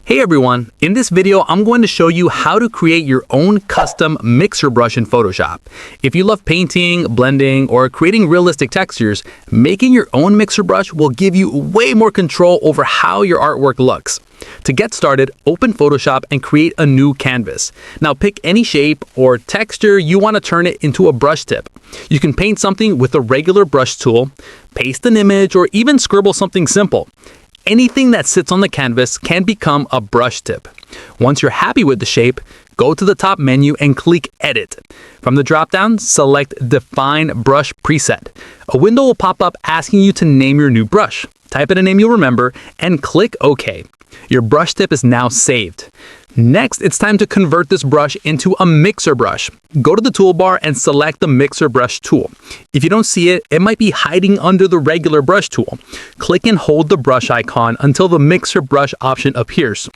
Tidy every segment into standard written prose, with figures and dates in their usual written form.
Hey everyone, in this video I'm going to show you how to create your own custom mixer brush in Photoshop. If you love painting, blending, or creating realistic textures, making your own mixer brush will give you way more control over how your artwork looks. To get started, open Photoshop and create a new canvas. Now pick any shape or texture you want to turn it into a brush tip. You can paint something with a regular brush tool, paste an image, or even scribble something simple. Anything that sits on the canvas can become a brush tip. Once you're happy with the shape, go to the top menu and click Edit. From the drop-down, select Define Brush Preset. A window will pop up asking you to name your new brush. Type in a name you'll remember and click OK. Your brush tip is now saved. Next, it's time to convert this brush into a mixer brush. Go to the toolbar and select the mixer brush tool. If you don't see it, it might be hiding under the regular brush tool. Click and hold the brush icon until the mixer brush option appears.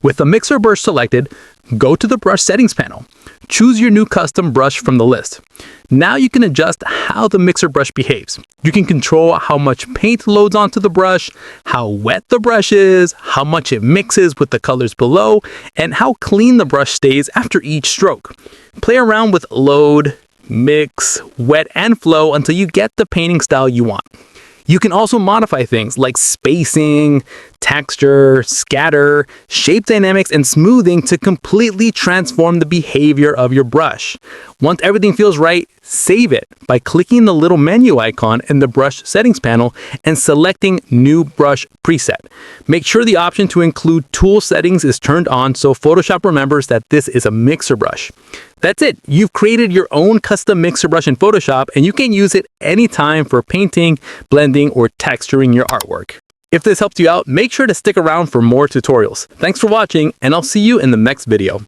With the mixer brush selected, go to the brush settings panel. Choose your new custom brush from the list. Now you can adjust how the mixer brush behaves. You can control how much paint loads onto the brush, how wet the brush is, how much it mixes with the colors below, and how clean the brush stays after each stroke. Play around with load, mix, wet, and flow until you get the painting style you want. You can also modify things like spacing, texture, scatter, shape dynamics, and smoothing to completely transform the behavior of your brush. Once everything feels right, save it by clicking the little menu icon in the brush settings panel and selecting New Brush Preset. Make sure the option to include tool settings is turned on so Photoshop remembers that this is a mixer brush. That's it. You've created your own custom mixer brush in Photoshop, and you can use it anytime for painting, blending, or texturing your artwork. If this helped you out, make sure to stick around for more tutorials. Thanks for watching, and I'll see you in the next video.